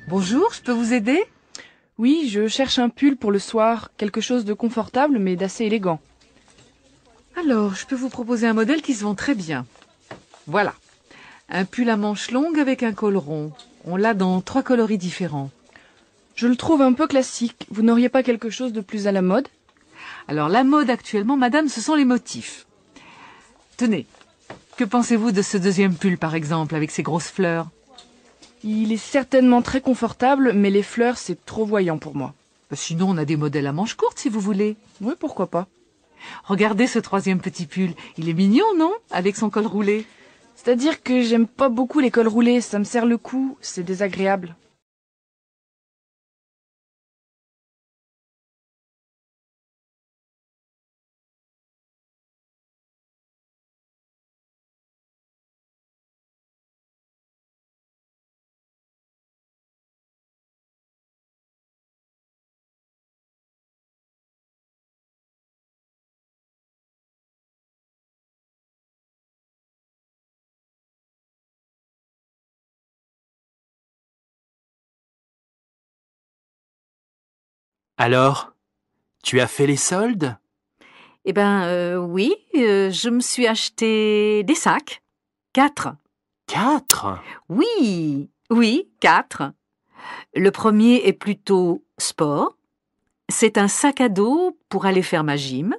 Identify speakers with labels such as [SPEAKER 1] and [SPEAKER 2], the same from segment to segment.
[SPEAKER 1] Bonjour, je peux vous aider? Oui, je cherche un pull pour le soir, quelque chose de confortable mais d'assez élégant. Alors, je peux vous proposer un modèle qui se vend très bien. Voilà, un pull à manches longues avec un col rond. On l'a dans 3 coloris différents. Je le trouve un peu classique. Vous n'auriez pas quelque chose de plus à la mode? Alors, la mode actuellement, madame, ce sont les motifs. Tenez, que pensez-vous de ce deuxième pull, par exemple, avec ses grosses fleurs? Il est certainement très confortable, mais les fleurs, c'est trop voyant pour moi.
[SPEAKER 2] Sinon, on a des modèles à manches courtes, si vous voulez.
[SPEAKER 1] Oui, pourquoi pas.
[SPEAKER 2] Regardez ce troisième petit pull. Il est mignon, non? Avec son col roulé.
[SPEAKER 1] C'est-à-dire que j'aime pas beaucoup les cols roulés, ça me serre le cou, c'est désagréable.
[SPEAKER 3] Alors, tu as fait les soldes?
[SPEAKER 4] Oui, je me suis acheté des sacs. 4.
[SPEAKER 3] 4?
[SPEAKER 4] Oui, 4. Le premier est plutôt sport. C'est un sac à dos pour aller faire ma gym.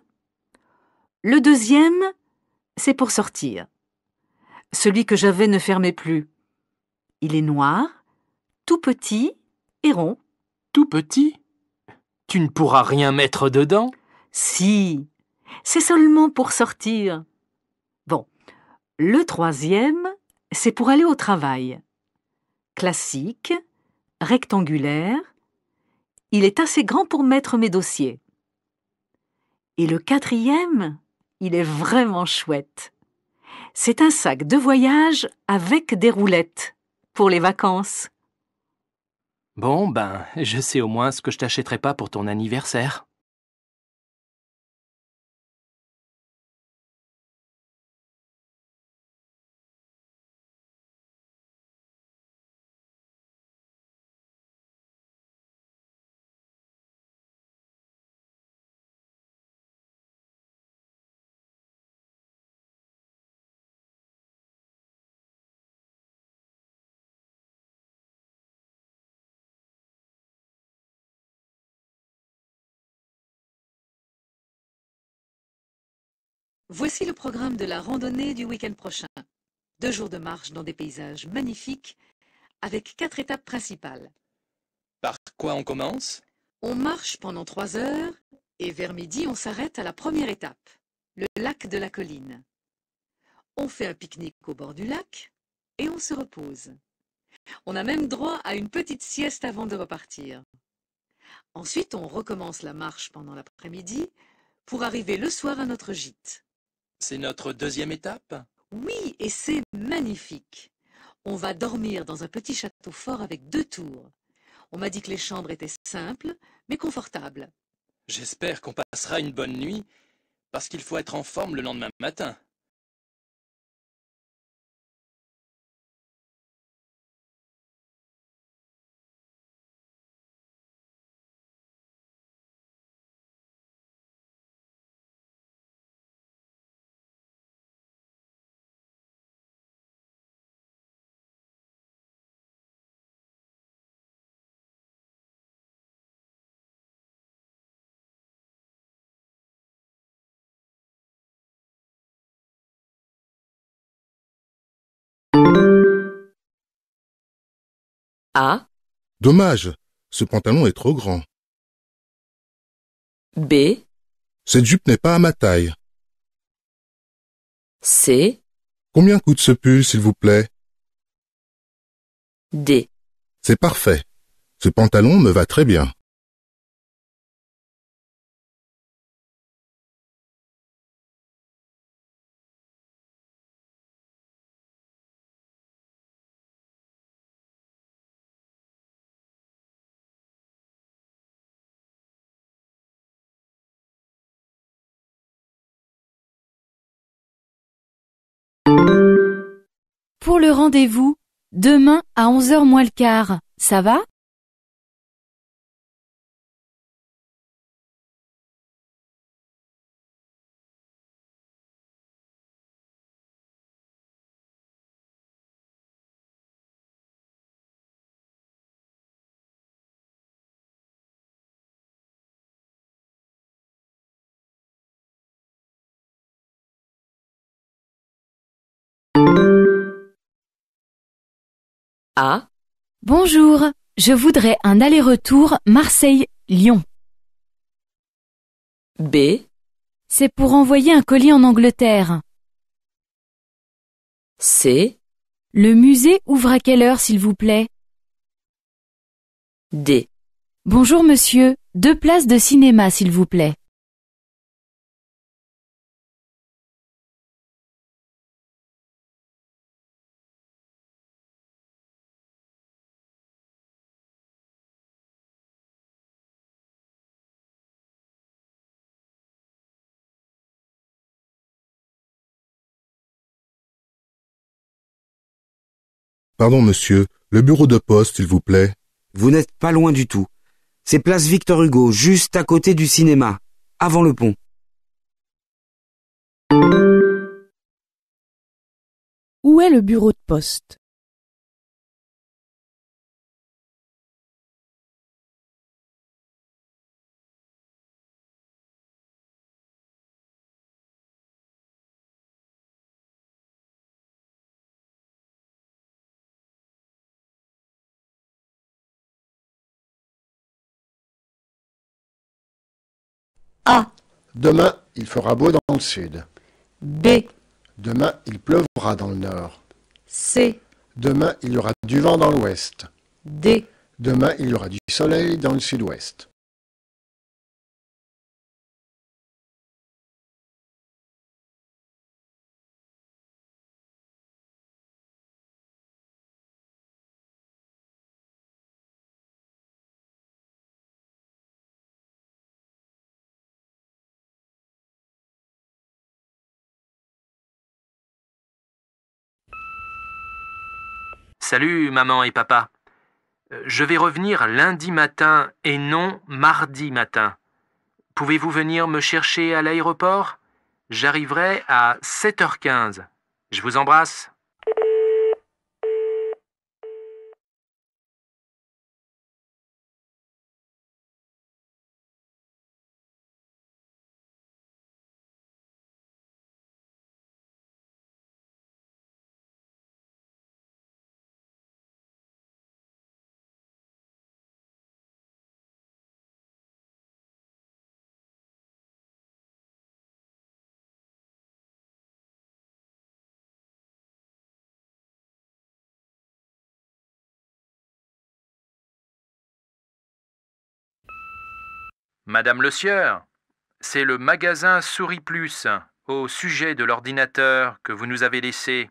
[SPEAKER 4] Le deuxième, c'est pour sortir. Celui que j'avais ne fermait plus. Il est noir, tout petit et rond.
[SPEAKER 3] Tout petit? Tu ne pourras rien mettre dedans?
[SPEAKER 4] Si, c'est seulement pour sortir. Bon, le troisième, c'est pour aller au travail. Classique, rectangulaire. Il est assez grand pour mettre mes dossiers. Et le quatrième, il est vraiment chouette. C'est un sac de voyage avec des roulettes pour les vacances.
[SPEAKER 3] Bon, je sais au moins ce que je t'achèterai pas pour ton anniversaire.
[SPEAKER 2] Voici le programme de la randonnée du week-end prochain. 2 jours de marche dans des paysages magnifiques avec 4 étapes principales.
[SPEAKER 5] Par quoi on commence?
[SPEAKER 2] On marche pendant 3 heures et vers midi, on s'arrête à la première étape, le lac de la colline. On fait un pique-nique au bord du lac et on se repose. On a même droit à une petite sieste avant de repartir. Ensuite, on recommence la marche pendant l'après-midi pour arriver le soir à notre gîte.
[SPEAKER 5] C'est notre deuxième étape?
[SPEAKER 2] Oui, et c'est magnifique. On va dormir dans un petit château fort avec 2 tours. On m'a dit que les chambres étaient simples, mais confortables.
[SPEAKER 5] J'espère qu'on passera une bonne nuit, parce qu'il faut être en forme le lendemain matin.
[SPEAKER 4] A,
[SPEAKER 6] Dommage, ce pantalon est trop grand.
[SPEAKER 4] B,
[SPEAKER 6] Cette jupe n'est pas à ma taille.
[SPEAKER 4] C,
[SPEAKER 6] Combien coûte ce pull, s'il vous plaît?
[SPEAKER 4] D.
[SPEAKER 6] C'est parfait. Ce pantalon me va très bien.
[SPEAKER 7] Pour le rendez-vous, demain à 11h moins le quart, ça va? A.
[SPEAKER 8] Bonjour, je voudrais un aller-retour Marseille-Lyon.
[SPEAKER 7] B.
[SPEAKER 8] C'est pour envoyer un colis en Angleterre.
[SPEAKER 7] C.
[SPEAKER 8] Le musée ouvre à quelle heure, s'il vous plaît?
[SPEAKER 7] D.
[SPEAKER 8] Bonjour monsieur, 2 places de cinéma, s'il vous plaît.
[SPEAKER 6] Pardon, monsieur, le bureau de poste, s'il vous plaît.
[SPEAKER 9] Vous n'êtes pas loin du tout. C'est place Victor Hugo, juste à côté du cinéma, avant le pont.
[SPEAKER 10] Où est le bureau de poste?
[SPEAKER 11] A. Demain, il fera beau dans le sud.
[SPEAKER 2] B.
[SPEAKER 11] Demain, il pleuvra dans le nord.
[SPEAKER 2] C.
[SPEAKER 11] Demain, il y aura du vent dans l'ouest.
[SPEAKER 2] D.
[SPEAKER 11] Demain, il y aura du soleil dans le sud-ouest.
[SPEAKER 3] Salut, maman et papa. Je vais revenir lundi matin et non mardi matin. Pouvez-vous venir me chercher à l'aéroport? J'arriverai à 7h15. Je vous embrasse. Madame Le Sieur, c'est le magasin Souris Plus au sujet de l'ordinateur que vous nous avez laissé.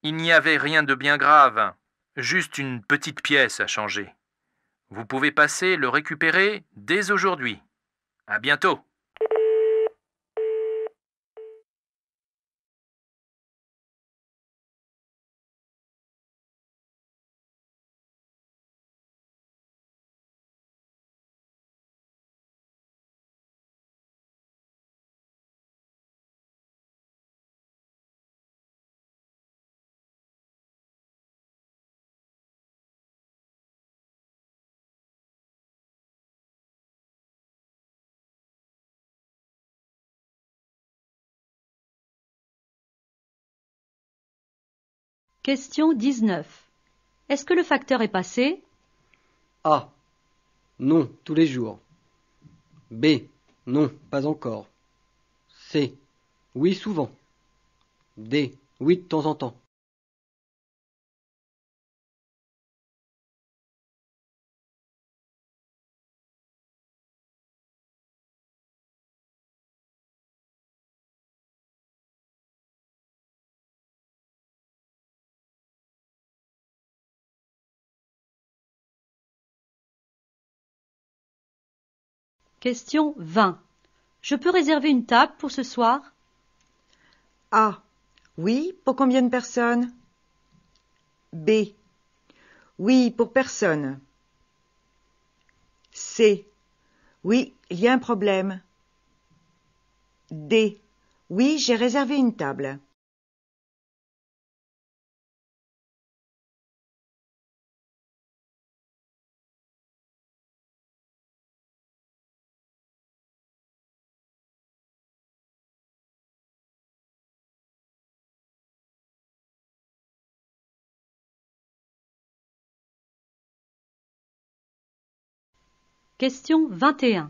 [SPEAKER 3] Il n'y avait rien de bien grave, juste une petite pièce à changer. Vous pouvez passer le récupérer dès aujourd'hui. À bientôt.
[SPEAKER 12] Question 19. Est-ce que le facteur est passé?
[SPEAKER 13] A. Non, tous les jours. B. Non, pas encore. C. Oui, souvent. D. Oui, de temps en temps.
[SPEAKER 12] Question 20. Je peux réserver une table pour ce soir?
[SPEAKER 14] A. Oui, pour combien de personnes? B. Oui, pour personne. C. Oui, il y a un problème. D. Oui, j'ai réservé une table.
[SPEAKER 12] Question 21.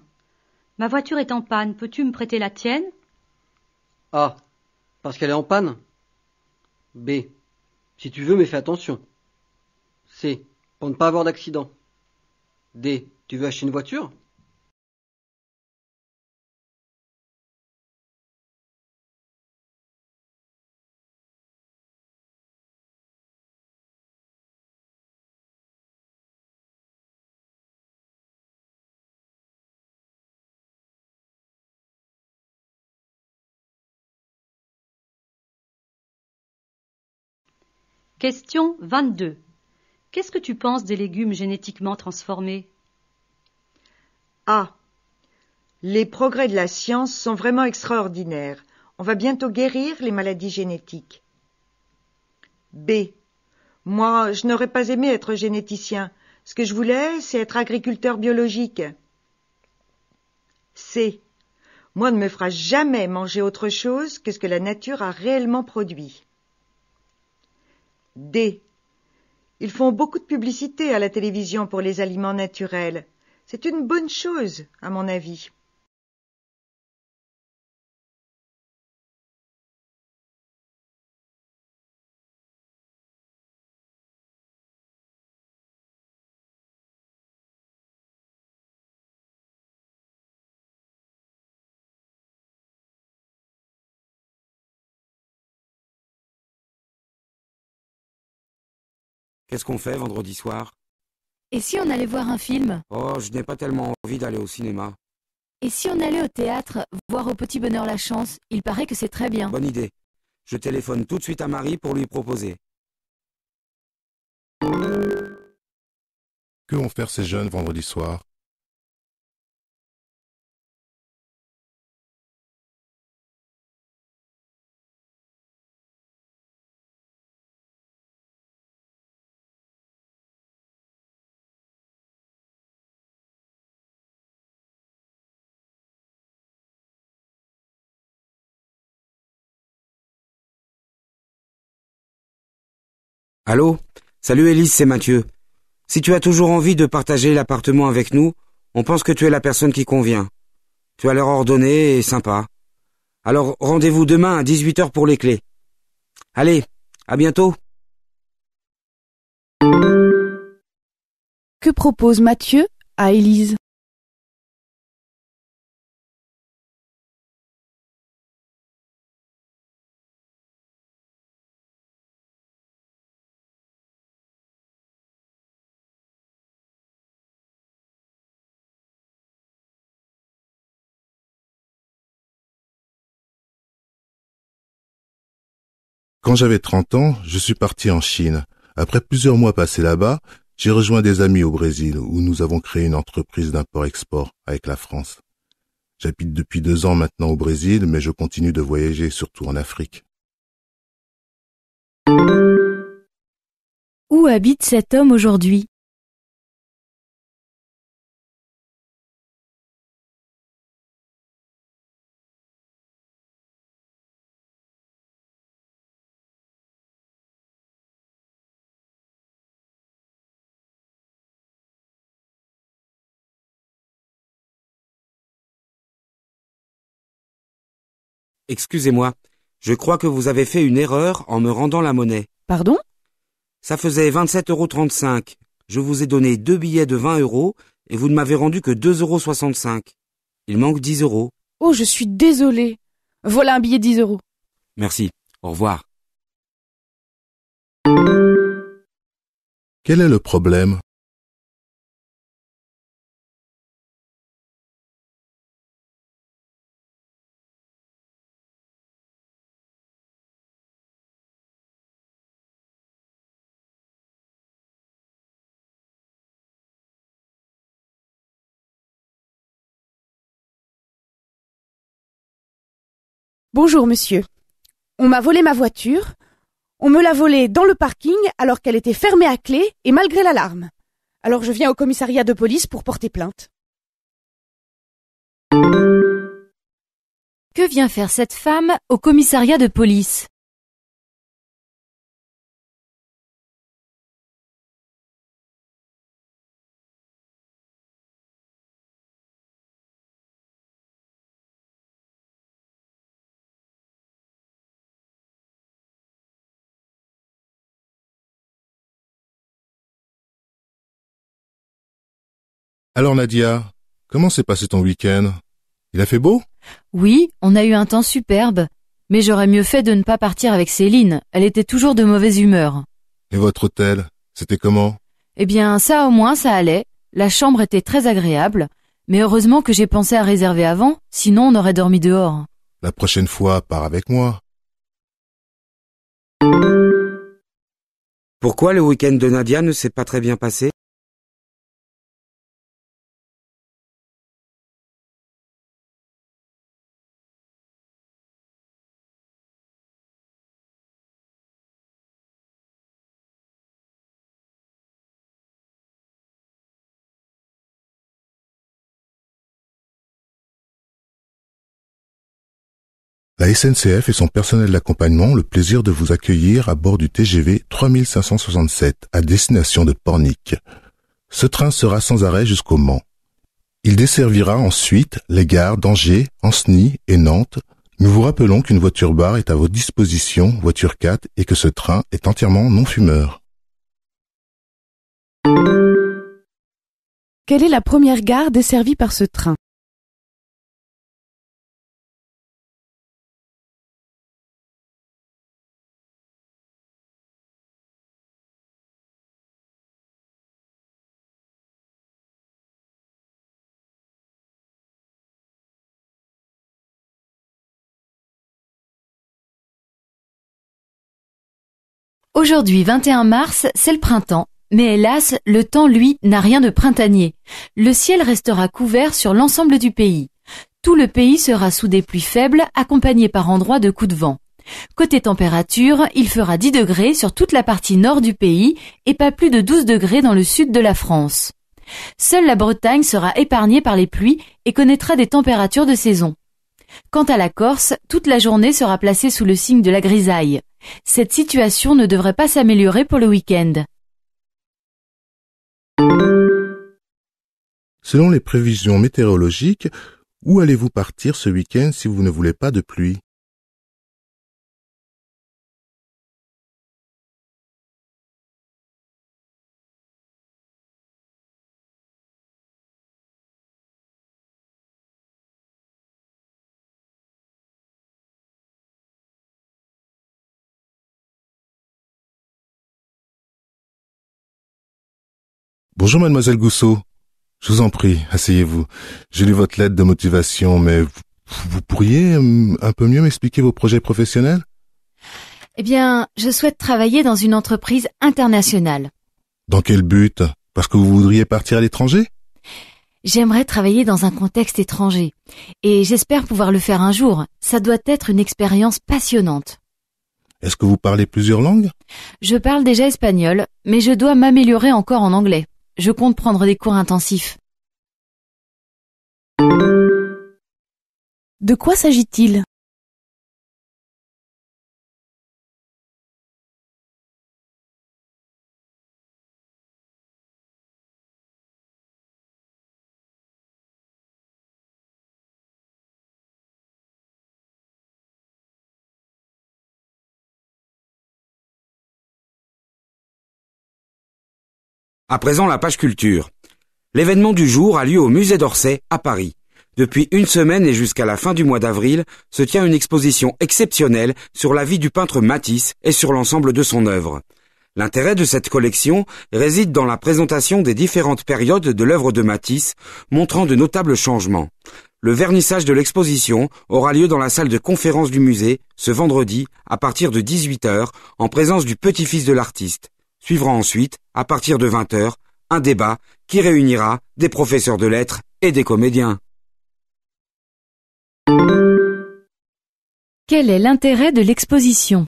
[SPEAKER 12] Ma voiture est en panne, peux-tu me prêter la tienne?
[SPEAKER 13] A. Parce qu'elle est en panne. B. Si tu veux, mais fais attention. C. Pour ne pas avoir d'accident. D. Tu veux acheter une voiture?
[SPEAKER 12] Question 22. Qu'est-ce que tu penses des légumes génétiquement transformés?
[SPEAKER 14] A. Les progrès de la science sont vraiment extraordinaires. On va bientôt guérir les maladies génétiques. B. Moi, je n'aurais pas aimé être généticien. Ce que je voulais, c'est être agriculteur biologique. C. Moi, on ne me fera jamais manger autre chose que ce que la nature a réellement produit. D. Ils font beaucoup de publicité à la télévision pour les aliments naturels. C'est une bonne chose, à mon avis.
[SPEAKER 9] Qu'est-ce qu'on fait vendredi soir?
[SPEAKER 8] Et si on allait voir un film?
[SPEAKER 9] Oh, je n'ai pas tellement envie d'aller au cinéma.
[SPEAKER 8] Et si on allait au théâtre, voir Au Petit Bonheur la Chance? Il paraît que c'est très bien.
[SPEAKER 9] Bonne idée. Je téléphone tout de suite à Marie pour lui proposer.
[SPEAKER 6] Que vont faire ces jeunes vendredi soir?
[SPEAKER 9] Allô? Salut Élise, c'est Mathieu. Si tu as toujours envie de partager l'appartement avec nous, on pense que tu es la personne qui convient. Tu as l'air ordonné et sympa. Alors rendez-vous demain à 18h pour les clés. Allez, à bientôt.
[SPEAKER 10] Que propose Mathieu à Élise?
[SPEAKER 6] Quand j'avais 30 ans, je suis parti en Chine. Après plusieurs mois passés là-bas, j'ai rejoint des amis au Brésil où nous avons créé une entreprise d'import-export avec la France. J'habite depuis 2 ans maintenant au Brésil, mais je continue de voyager, surtout en Afrique.
[SPEAKER 8] Où habite cet homme aujourd'hui?
[SPEAKER 9] Excusez-moi, je crois que vous avez fait une erreur en me rendant la monnaie.
[SPEAKER 10] Pardon?
[SPEAKER 9] Ça faisait 27,35 €. Je vous ai donné 2 billets de 20 € et vous ne m'avez rendu que 2,65 €. Il manque 10 €.
[SPEAKER 10] Oh, je suis désolée. Voilà un billet de 10 €.
[SPEAKER 9] Merci. Au revoir.
[SPEAKER 6] Quel est le problème?
[SPEAKER 10] Bonjour, monsieur. On m'a volé ma voiture. On me l'a volée dans le parking alors qu'elle était fermée à clé et malgré l'alarme. Alors je viens au commissariat de police pour porter plainte.
[SPEAKER 8] Que vient faire cette femme au commissariat de police?
[SPEAKER 6] Alors Nadia, comment s'est passé ton week-end? Il a fait beau?
[SPEAKER 8] Oui, on a eu un temps superbe. Mais j'aurais mieux fait de ne pas partir avec Céline. Elle était toujours de mauvaise humeur.
[SPEAKER 6] Et votre hôtel, c'était comment?
[SPEAKER 8] Eh bien, ça au moins, ça allait. La chambre était très agréable. Mais heureusement que j'ai pensé à réserver avant, sinon on aurait dormi dehors.
[SPEAKER 6] La prochaine fois, pars avec moi.
[SPEAKER 9] Pourquoi le week-end de Nadia ne s'est pas très bien passé?
[SPEAKER 6] La SNCF et son personnel d'accompagnement ont le plaisir de vous accueillir à bord du TGV 3567 à destination de Pornic. Ce train sera sans arrêt jusqu'au Mans. Il desservira ensuite les gares d'Angers, Ancenis et Nantes. Nous vous rappelons qu'une voiture bar est à votre disposition, voiture 4, et que ce train est entièrement non-fumeur.
[SPEAKER 10] Quelle est la première gare desservie par ce train?
[SPEAKER 8] Aujourd'hui, 21 mars, c'est le printemps. Mais hélas, le temps, lui, n'a rien de printanier. Le ciel restera couvert sur l'ensemble du pays. Tout le pays sera sous des pluies faibles, accompagnées par endroits de coups de vent. Côté température, il fera 10 degrés sur toute la partie nord du pays et pas plus de 12 degrés dans le sud de la France. Seule la Bretagne sera épargnée par les pluies et connaîtra des températures de saison. Quant à la Corse, toute la journée sera placée sous le signe de la grisaille. Cette situation ne devrait pas s'améliorer pour le week-end.
[SPEAKER 6] Selon les prévisions météorologiques, où allez-vous partir ce week-end si vous ne voulez pas de pluie? Bonjour mademoiselle Gousseau. Je vous en prie, asseyez-vous. J'ai lu votre lettre de motivation, mais vous pourriez un peu mieux m'expliquer vos projets professionnels?
[SPEAKER 8] Eh bien, je souhaite travailler dans une entreprise internationale.
[SPEAKER 6] Dans quel but? Parce que vous voudriez partir à l'étranger?
[SPEAKER 8] J'aimerais travailler dans un contexte étranger. Et j'espère pouvoir le faire un jour. Ça doit être une expérience passionnante.
[SPEAKER 6] Est-ce que vous parlez plusieurs langues?
[SPEAKER 8] Je parle déjà espagnol, mais je dois m'améliorer encore en anglais. Je compte prendre des cours intensifs.
[SPEAKER 10] De quoi s'agit-il?
[SPEAKER 9] À présent, la page culture. L'événement du jour a lieu au musée d'Orsay, à Paris. Depuis une semaine et jusqu'à la fin du mois d'avril, se tient une exposition exceptionnelle sur la vie du peintre Matisse et sur l'ensemble de son œuvre. L'intérêt de cette collection réside dans la présentation des différentes périodes de l'œuvre de Matisse, montrant de notables changements. Le vernissage de l'exposition aura lieu dans la salle de conférence du musée, ce vendredi, à partir de 18h, en présence du petit-fils de l'artiste. Suivra ensuite, à partir de 20h, un débat qui réunira des professeurs de lettres et des comédiens.
[SPEAKER 8] Quel est l'intérêt de l'exposition?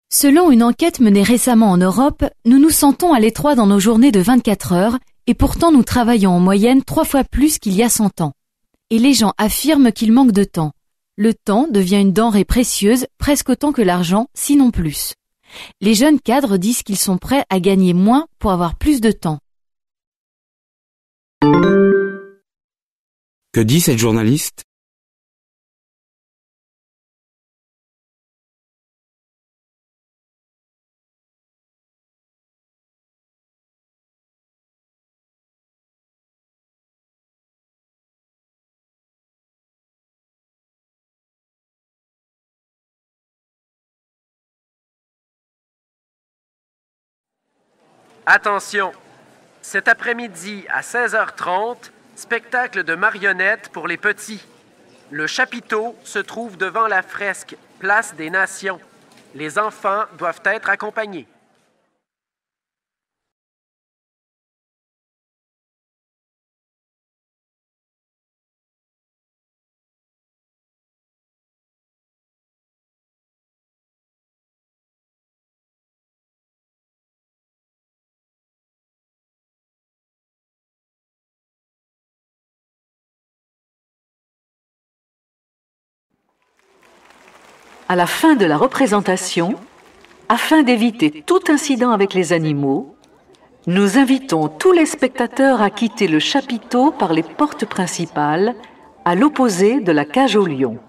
[SPEAKER 8] Selon une enquête menée récemment en Europe, nous nous sentons à l'étroit dans nos journées de 24 heures et pourtant nous travaillons en moyenne 3 fois plus qu'il y a 100 ans. Et les gens affirment qu'il manque de temps. Le temps devient une denrée précieuse, presque autant que l'argent, sinon plus. Les jeunes cadres disent qu'ils sont prêts à gagner moins pour avoir plus de temps.
[SPEAKER 9] Que dit cette journaliste?
[SPEAKER 7] Attention, cet après-midi à 16h30, spectacle de marionnettes pour les petits. Le chapiteau se trouve devant la fresque Place des Nations. Les enfants doivent être accompagnés.
[SPEAKER 4] À la fin de la représentation, afin d'éviter tout incident avec les animaux, nous invitons tous les spectateurs à quitter le chapiteau par les portes principales, à l'opposé de la cage aux lions.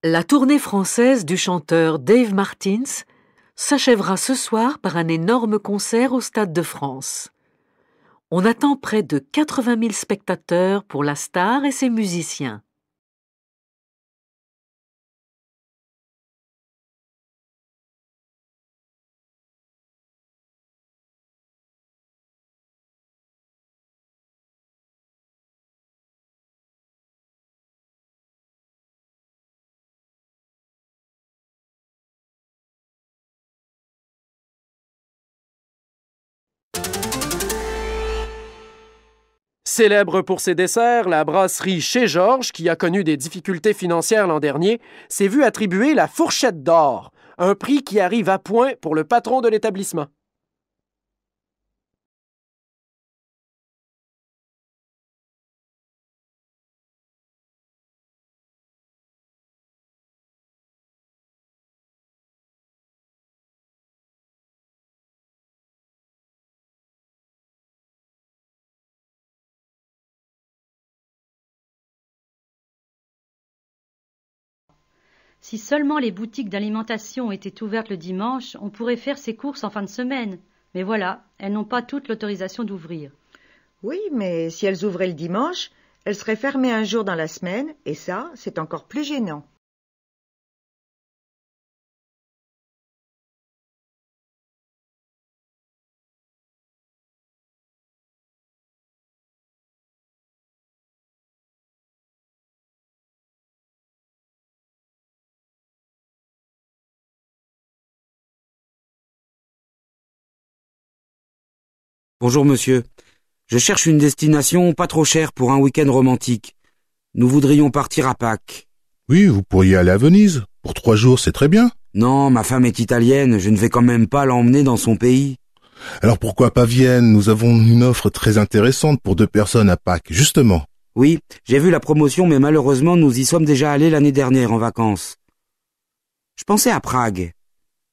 [SPEAKER 4] La tournée française du chanteur Dave Martins s'achèvera ce soir par un énorme concert au Stade de France. On attend près de 80 000 spectateurs pour la star et ses musiciens.
[SPEAKER 7] Célèbre pour ses desserts, la brasserie Chez Georges, qui a connu des difficultés financières l'an dernier, s'est vue attribuer la Fourchette d'or, un prix qui arrive à point pour le patron de l'établissement.
[SPEAKER 12] Si seulement les boutiques d'alimentation étaient ouvertes le dimanche, on pourrait faire ses courses en fin de semaine. Mais voilà, elles n'ont pas toutes l'autorisation d'ouvrir.
[SPEAKER 14] Oui, mais si elles ouvraient le dimanche, elles seraient fermées un jour dans la semaine, et ça, c'est encore plus gênant.
[SPEAKER 9] Bonjour monsieur. Je cherche une destination pas trop chère pour un week-end romantique. Nous voudrions partir à Pâques.
[SPEAKER 6] Oui, vous pourriez aller à Venise. Pour 3 jours, c'est très bien.
[SPEAKER 9] Non, ma femme est italienne, je ne vais quand même pas l'emmener dans son pays.
[SPEAKER 6] Alors pourquoi pas Vienne? Nous avons une offre très intéressante pour 2 personnes à Pâques, justement.
[SPEAKER 9] Oui, j'ai vu la promotion, mais malheureusement, nous y sommes déjà allés l'année dernière en vacances. Je pensais à Prague.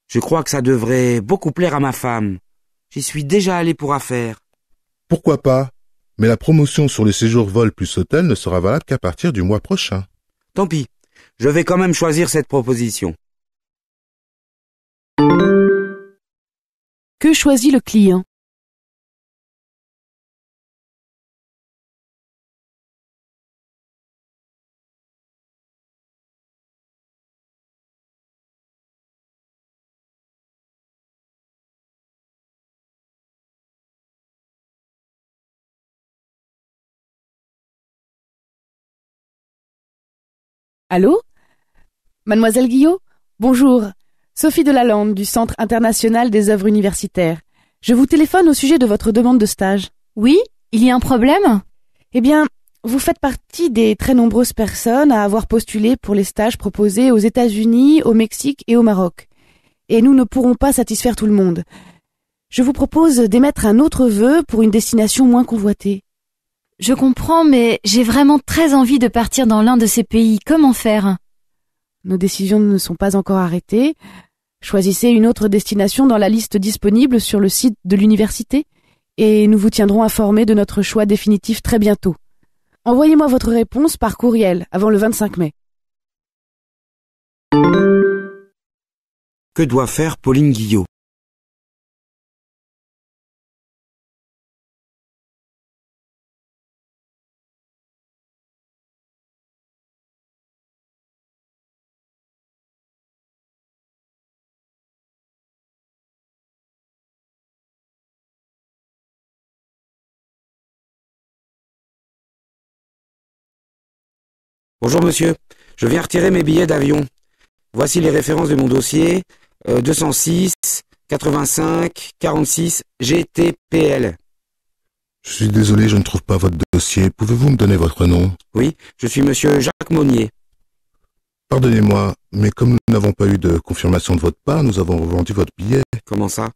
[SPEAKER 9] Je crois que ça devrait beaucoup plaire à ma femme. J'y suis déjà allé pour affaires.
[SPEAKER 6] Pourquoi pas? Mais la promotion sur le séjour vol plus hôtel ne sera valable qu'à partir du mois prochain.
[SPEAKER 9] Tant pis, je vais quand même choisir cette proposition.
[SPEAKER 10] Que choisit le client? Allô? Mademoiselle Guillot? Bonjour. Sophie Delalande du Centre international des œuvres universitaires. Je vous téléphone au sujet de votre demande de stage.
[SPEAKER 8] Oui, il y a un problème?
[SPEAKER 10] Eh bien, vous faites partie des très nombreuses personnes à avoir postulé pour les stages proposés aux États-Unis, au Mexique et au Maroc. Et nous ne pourrons pas satisfaire tout le monde. Je vous propose d'émettre un autre vœu pour une destination moins convoitée.
[SPEAKER 8] Je comprends, mais j'ai vraiment très envie de partir dans l'un de ces pays. Comment faire?
[SPEAKER 10] Nos décisions ne sont pas encore arrêtées. Choisissez une autre destination dans la liste disponible sur le site de l'université et nous vous tiendrons informés de notre choix définitif très bientôt. Envoyez-moi votre réponse par courriel avant le 25 mai.
[SPEAKER 9] Que doit faire Pauline Guillot? Bonjour monsieur, je viens retirer mes billets d'avion. Voici les références de mon dossier, 206, 85, 46, GTPL.
[SPEAKER 6] Je suis désolé, je ne trouve pas votre dossier. Pouvez-vous me donner votre nom?
[SPEAKER 9] Oui, je suis monsieur Jacques Monnier.
[SPEAKER 6] Pardonnez-moi, mais comme nous n'avons pas eu de confirmation de votre part, nous avons revendu votre billet.
[SPEAKER 9] Comment ça?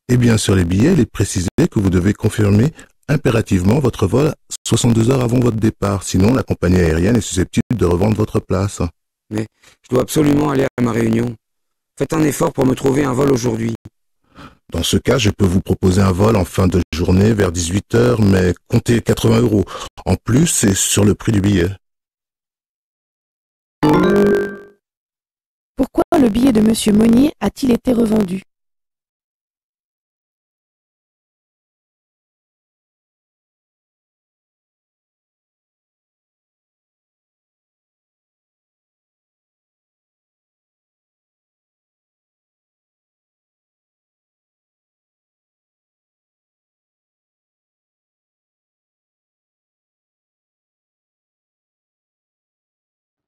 [SPEAKER 6] Eh bien, sur les billets, il est précisé que vous devez confirmer impérativement votre vol 62 heures avant votre départ. Sinon, la compagnie aérienne est susceptible de revendre votre place.
[SPEAKER 9] Mais je dois absolument aller à ma réunion. Faites un effort pour me trouver un vol aujourd'hui.
[SPEAKER 6] Dans ce cas, je peux vous proposer un vol en fin de journée vers 18 heures, mais comptez 80 €. En plus, c'est sur le prix du billet.
[SPEAKER 10] Pourquoi le billet de Monsieur Monnier a-t-il été revendu?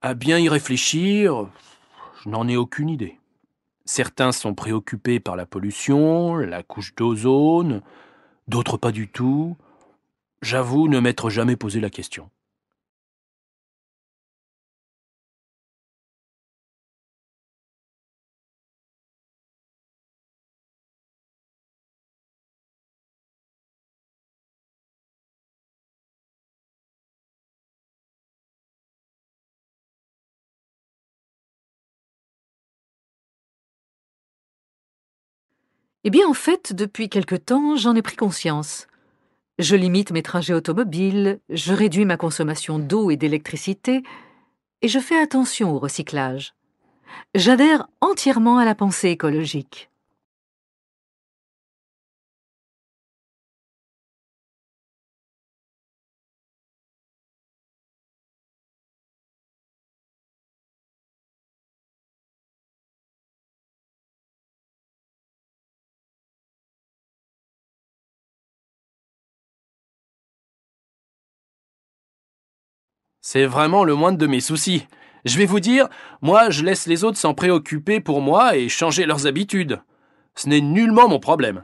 [SPEAKER 5] À bien y réfléchir, je n'en ai aucune idée. Certains sont préoccupés par la pollution, la couche d'ozone, d'autres pas du tout. J'avoue ne m'être jamais posé la question.
[SPEAKER 4] Eh bien, en fait, depuis quelque temps, j'en ai pris conscience. Je limite mes trajets automobiles, je réduis ma consommation d'eau et d'électricité, et je fais attention au recyclage. J'adhère entièrement à la pensée écologique.
[SPEAKER 5] C'est vraiment le moindre de mes soucis. Je vais vous dire, moi je laisse les autres s'en préoccuper pour moi et changer leurs habitudes. Ce n'est nullement mon problème.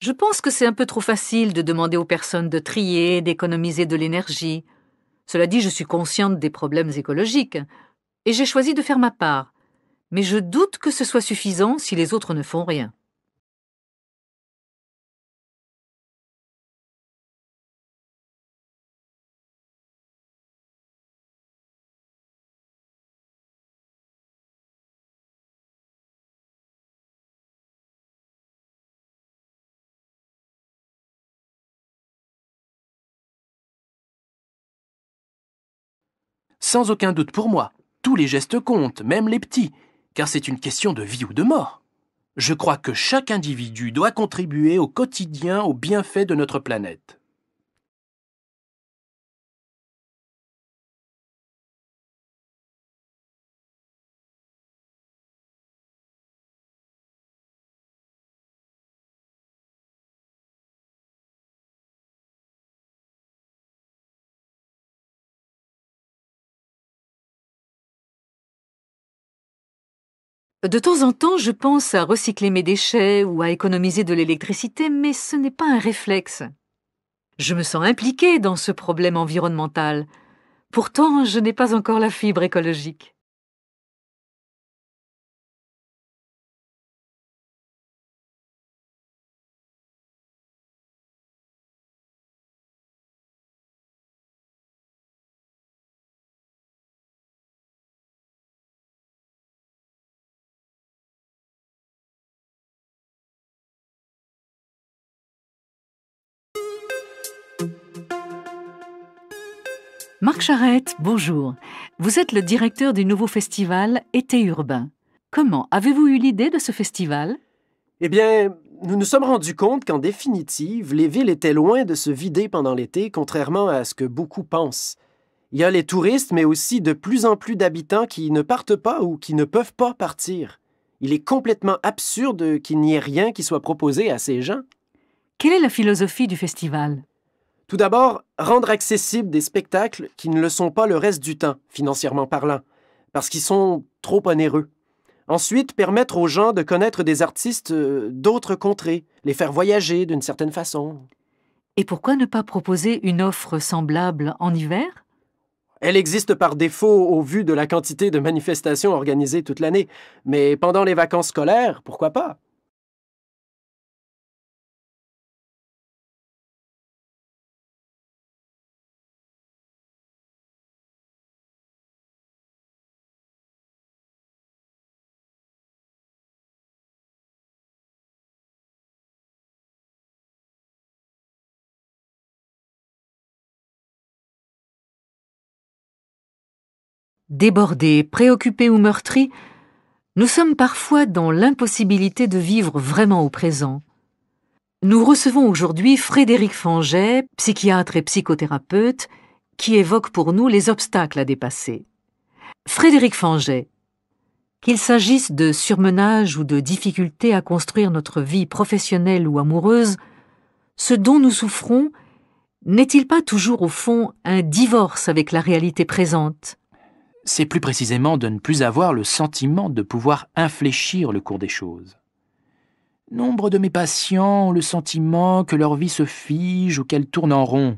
[SPEAKER 4] Je pense que c'est un peu trop facile de demander aux personnes de trier, d'économiser de l'énergie. Cela dit, je suis consciente des problèmes écologiques, et j'ai choisi de faire ma part. Mais je doute que ce soit suffisant si les autres ne font rien.
[SPEAKER 5] Sans aucun doute pour moi, tous les gestes comptent, même les petits, car c'est une question de vie ou de mort. Je crois que chaque individu doit contribuer au quotidien au bienfait de notre planète.
[SPEAKER 4] De temps en temps, je pense à recycler mes déchets ou à économiser de l'électricité, mais ce n'est pas un réflexe. Je me sens impliquée dans ce problème environnemental. Pourtant, je n'ai pas encore la fibre écologique. Marc Charette, bonjour. Vous êtes le directeur du nouveau festival Été urbain. Comment avez-vous eu l'idée de ce festival?
[SPEAKER 15] Eh bien, nous nous sommes rendus compte qu'en définitive, les villes étaient loin de se vider pendant l'été, contrairement à ce que beaucoup pensent. Il y a les touristes, mais aussi de plus en plus d'habitants qui ne partent pas ou qui ne peuvent pas partir. Il est complètement absurde qu'il n'y ait rien qui soit proposé à ces gens.
[SPEAKER 4] Quelle est la philosophie du festival?
[SPEAKER 15] Tout d'abord, rendre accessibles des spectacles qui ne le sont pas le reste du temps, financièrement parlant, parce qu'ils sont trop onéreux. Ensuite, permettre aux gens de connaître des artistes d'autres contrées, les faire voyager d'une certaine façon.
[SPEAKER 4] Et pourquoi ne pas proposer une offre semblable en hiver?
[SPEAKER 15] Elle existe par défaut au vu de la quantité de manifestations organisées toute l'année, mais pendant les vacances scolaires, pourquoi pas?
[SPEAKER 4] Débordés, préoccupés ou meurtris, nous sommes parfois dans l'impossibilité de vivre vraiment au présent. Nous recevons aujourd'hui Frédéric Fanget, psychiatre et psychothérapeute, qui évoque pour nous les obstacles à dépasser. Frédéric Fanget, qu'il s'agisse de surmenage ou de difficultés à construire notre vie professionnelle ou amoureuse, ce dont nous souffrons n'est-il pas toujours au fond un divorce avec la réalité présente?
[SPEAKER 5] C'est plus précisément de ne plus avoir le sentiment de pouvoir infléchir le cours des choses. Nombre de mes patients ont le sentiment que leur vie se fige ou qu'elle tourne en rond.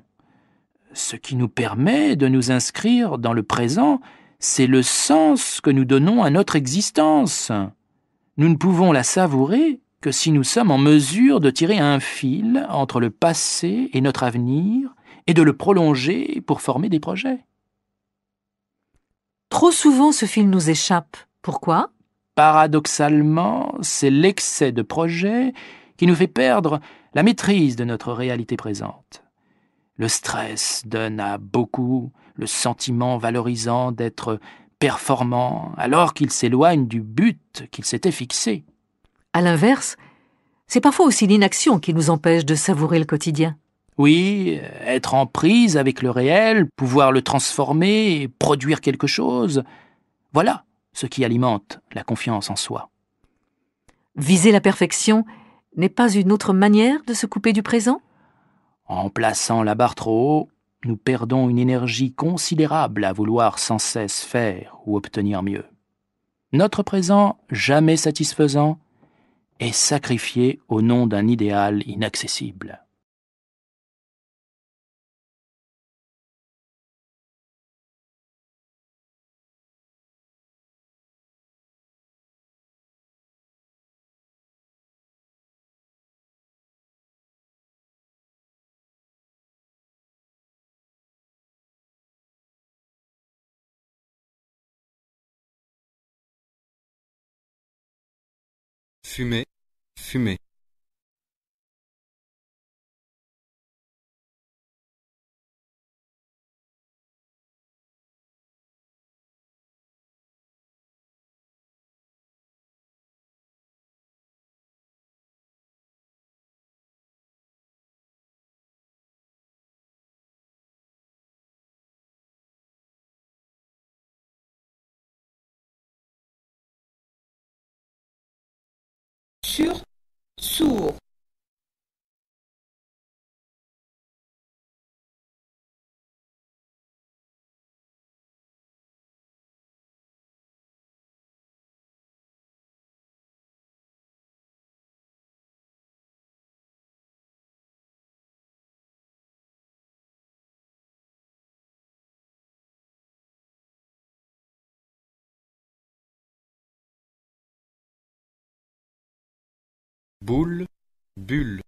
[SPEAKER 5] Ce qui nous permet de nous inscrire dans le présent, c'est le sens que nous donnons à notre existence. Nous ne pouvons la savourer que si nous sommes en mesure de tirer un fil entre le passé et notre avenir et de le prolonger pour former des projets.
[SPEAKER 4] Trop souvent, ce fil nous échappe. Pourquoi?
[SPEAKER 5] Paradoxalement, c'est l'excès de projets qui nous fait perdre la maîtrise de notre réalité présente. Le stress donne à beaucoup le sentiment valorisant d'être performant alors qu'il s'éloigne du but qu'il s'était fixé.
[SPEAKER 4] À l'inverse, c'est parfois aussi l'inaction qui nous empêche de savourer le quotidien.
[SPEAKER 5] Oui, être en prise avec le réel, pouvoir le transformer et produire quelque chose, voilà ce qui alimente la confiance en soi.
[SPEAKER 4] Viser la perfection n'est pas une autre manière de se couper du présent?
[SPEAKER 5] En plaçant la barre trop haut, nous perdons une énergie considérable à vouloir sans cesse faire ou obtenir mieux. Notre présent, jamais satisfaisant, est sacrifié au nom d'un idéal inaccessible.
[SPEAKER 16] Fumer, fumer.
[SPEAKER 17] Sur, sourd.
[SPEAKER 16] boule, bulle.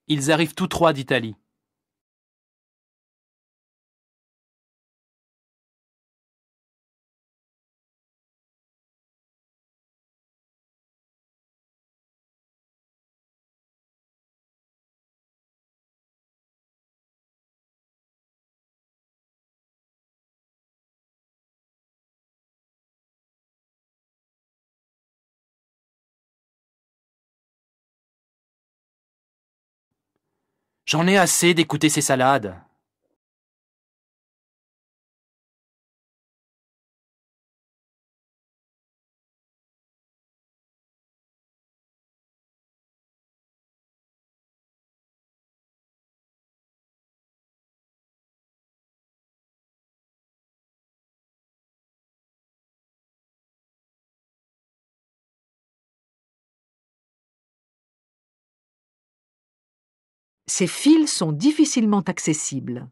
[SPEAKER 5] Ils arrivent tous trois d'Italie. J'en ai assez d'écouter ces salades.
[SPEAKER 4] Ces fils sont difficilement accessibles.